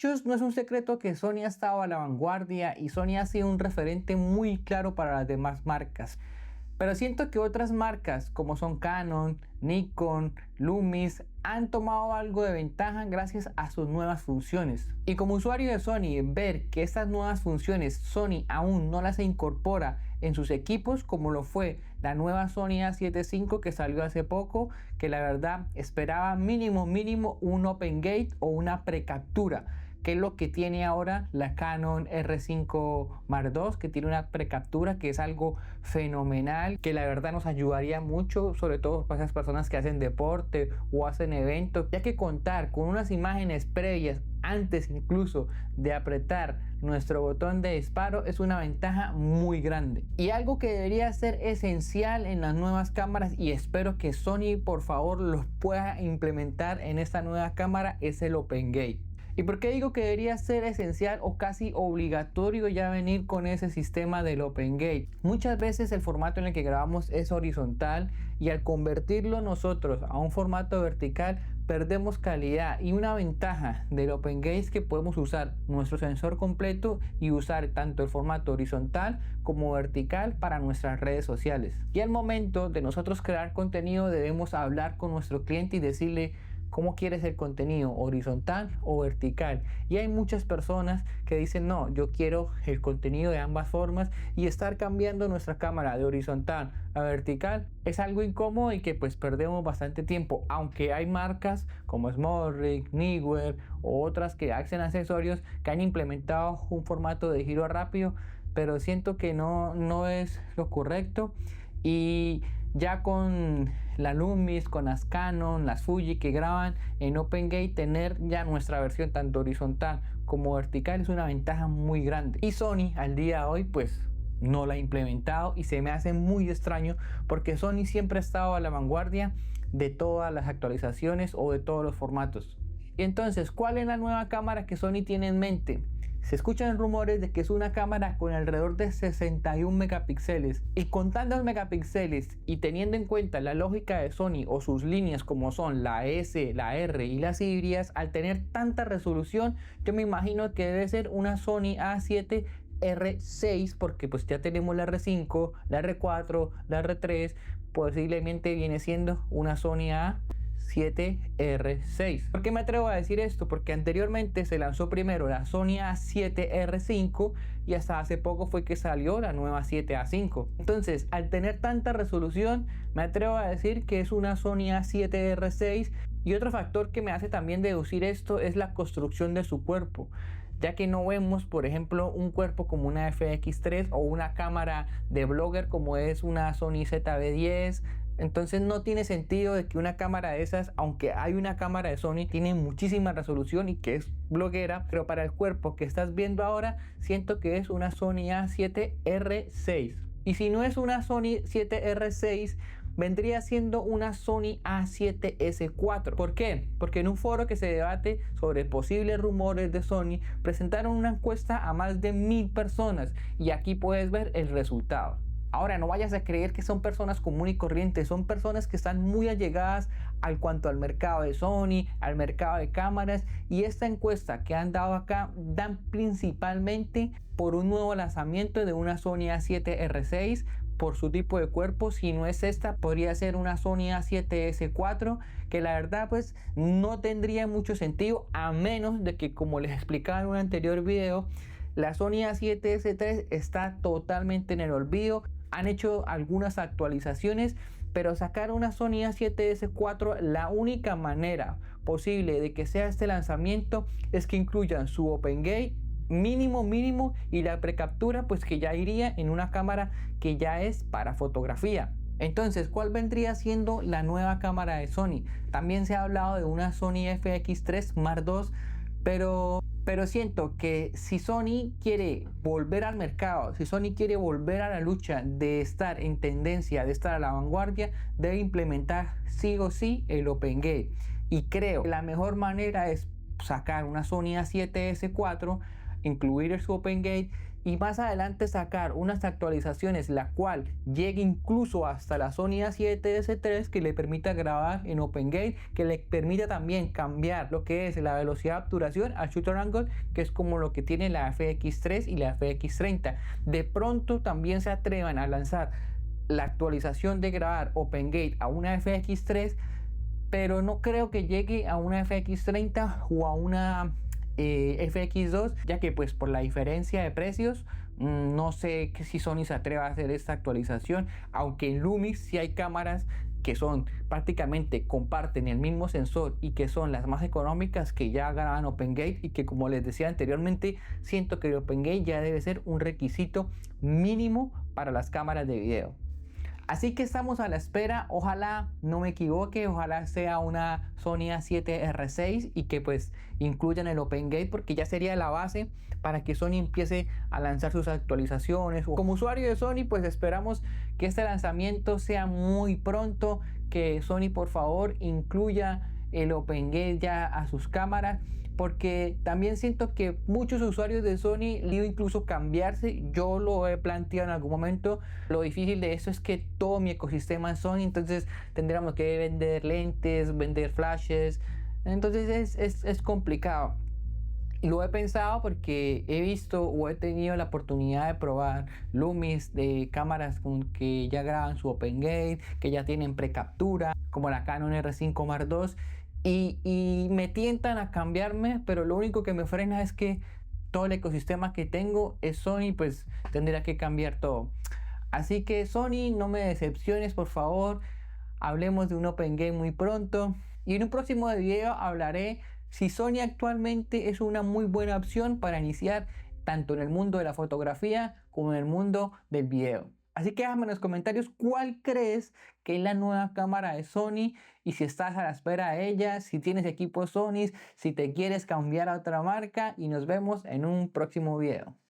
Muchos no es un secreto que Sony ha estado a la vanguardia y Sony ha sido un referente muy claro para las demás marcas. Pero siento que otras marcas como son Canon, Nikon, Lumix han tomado algo de ventaja gracias a sus nuevas funciones. Y como usuario de Sony, ver que estas nuevas funciones Sony aún no las incorpora en sus equipos, como lo fue la nueva Sony A7 IV que salió hace poco, que la verdad esperaba mínimo un Open Gate o una precaptura, que es lo que tiene ahora la Canon R5 Mark II, que tiene una precaptura que es algo fenomenal, que la verdad nos ayudaría mucho, sobre todo para esas personas que hacen deporte o hacen eventos, ya que contar con unas imágenes previas antes incluso de apretar nuestro botón de disparo es una ventaja muy grande. Y algo que debería ser esencial en las nuevas cámaras, y espero que Sony por favor los pueda implementar en esta nueva cámara, es el Open Gate. ¿Y por qué digo que debería ser esencial o casi obligatorio ya venir con ese sistema del Open Gate? Muchas veces el formato en el que grabamos es horizontal y al convertirlo nosotros a un formato vertical perdemos calidad, y una ventaja del Open Gate es que podemos usar nuestro sensor completo y usar tanto el formato horizontal como vertical para nuestras redes sociales. Y al momento de nosotros crear contenido debemos hablar con nuestro cliente y decirle ¿cómo quieres el contenido? ¿Horizontal o vertical? Y hay muchas personas que dicen no, yo quiero el contenido de ambas formas, y estar cambiando nuestra cámara de horizontal a vertical es algo incómodo y que pues perdemos bastante tiempo, aunque hay marcas como SmallRig, Neewer o otras que hacen accesorios que han implementado un formato de giro rápido, pero siento que no es lo correcto. Y ya con la Lumix, con las Canon, las Fuji que graban en Open Gate, tener ya nuestra versión tanto horizontal como vertical es una ventaja muy grande. Y Sony al día de hoy pues no la ha implementado, y se me hace muy extraño porque Sony siempre ha estado a la vanguardia de todas las actualizaciones o de todos los formatos. Y entonces, ¿cuál es la nueva cámara que Sony tiene en mente? Se escuchan rumores de que es una cámara con alrededor de 61 megapíxeles, y con tantos megapíxeles y teniendo en cuenta la lógica de Sony o sus líneas como son la S, la R y las híbridas, al tener tanta resolución yo me imagino que debe ser una Sony A7 R6, porque pues ya tenemos la R5, la R4, la R3, posiblemente viene siendo una Sony A7R6. ¿Por qué me atrevo a decir esto? Porque anteriormente se lanzó primero la Sony A7R5 y hasta hace poco fue que salió la nueva 7A5. Entonces, al tener tanta resolución, me atrevo a decir que es una Sony A7R6. Y otro factor que me hace también deducir esto es la construcción de su cuerpo, ya que no vemos, por ejemplo, un cuerpo como una FX3 o una cámara de blogger como es una Sony ZV-10. Entonces no tiene sentido de que una cámara de esas, aunque hay una cámara de Sony, tiene muchísima resolución y que es bloguera, pero para el cuerpo que estás viendo ahora, siento que es una Sony A7R6. Y si no es una Sony 7R6, vendría siendo una Sony A7S4. ¿Por qué? Porque en un foro que se debate sobre posibles rumores de Sony, presentaron una encuesta a más de 1000 personas y aquí puedes ver el resultado. Ahora, no vayas a creer que son personas comunes y corrientes, son personas que están muy allegadas al cuanto al mercado de Sony, al mercado de cámaras, y esta encuesta que han dado acá dan principalmente por un nuevo lanzamiento de una Sony A7R6 por su tipo de cuerpo. Si no es esta, podría ser una Sony A7S4, que la verdad pues no tendría mucho sentido, a menos de que, como les explicaba en un anterior video, la Sony A7S3 está totalmente en el olvido. Han hecho algunas actualizaciones, pero sacar una Sony A7S4, la única manera posible de que sea este lanzamiento es que incluyan su Open Gate mínimo y la precaptura pues que ya iría en una cámara que ya es para fotografía. Entonces, ¿cuál vendría siendo la nueva cámara de Sony? También se ha hablado de una Sony FX3 Mark II, pero siento que si Sony quiere volver al mercado, si Sony quiere volver a la lucha de estar en tendencia, de estar a la vanguardia, debe implementar sí o sí el Open Gate. Y creo que la mejor manera es sacar una Sony A7S4, incluir su OpenGate y más adelante sacar unas actualizaciones la cual llegue incluso hasta la Sony A7S III que le permita grabar en OpenGate, que le permita también cambiar lo que es la velocidad de obturación al shutter angle, que es como lo que tiene la FX3 y la FX30. De pronto también se atrevan a lanzar la actualización de grabar OpenGate a una FX3, pero no creo que llegue a una FX30 o a una FX2, ya que pues por la diferencia de precios no sé si Sony se atreva a hacer esta actualización, aunque en Lumix sí hay cámaras que son prácticamente comparten el mismo sensor y que son las más económicas que ya graban OpenGate, y que como les decía anteriormente, siento que el OpenGate ya debe ser un requisito mínimo para las cámaras de video. Así que estamos a la espera, ojalá no me equivoque, ojalá sea una Sony A7R6 y que pues incluyan el OpenGate, porque ya sería la base para que Sony empiece a lanzar sus actualizaciones. Como usuario de Sony pues esperamos que este lanzamiento sea muy pronto, que Sony por favor incluya el OpenGate ya a sus cámaras, porque también siento que muchos usuarios de Sony le incluso cambiarse. Yo lo he planteado en algún momento. Lo difícil de eso es que todo mi ecosistema es Sony, entonces tendríamos que vender lentes, vender flashes, entonces es complicado. Lo he pensado porque he visto o he tenido la oportunidad de probar Lumix de cámaras con que ya graban su OpenGate, que ya tienen precaptura, como la Canon R5 Mark II, y me tientan a cambiarme, pero lo único que me frena es que todo el ecosistema que tengo es Sony, pues tendría que cambiar todo. Así que Sony, no me decepciones, por favor. Hablemos de un OpenGate muy pronto. Y en un próximo video hablaré si Sony actualmente es una muy buena opción para iniciar tanto en el mundo de la fotografía como en el mundo del video. Así que déjame en los comentarios cuál crees que es la nueva cámara de Sony, y si estás a la espera de ella, si tienes equipos Sony, si te quieres cambiar a otra marca, y nos vemos en un próximo video.